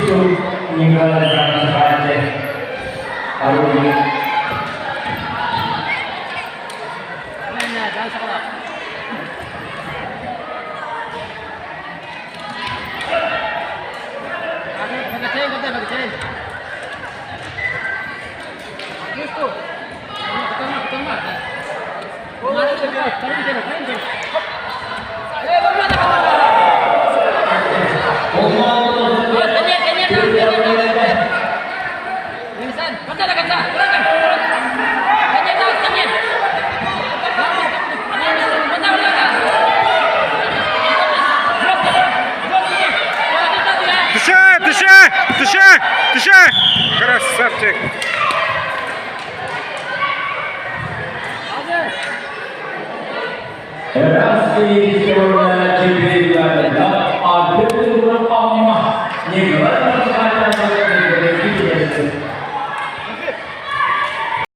Itu meninggal dalam sekali. Kalau ini Дыши! Красавчик! Erasi Corona Jibril ada beberapa rumah yang berada di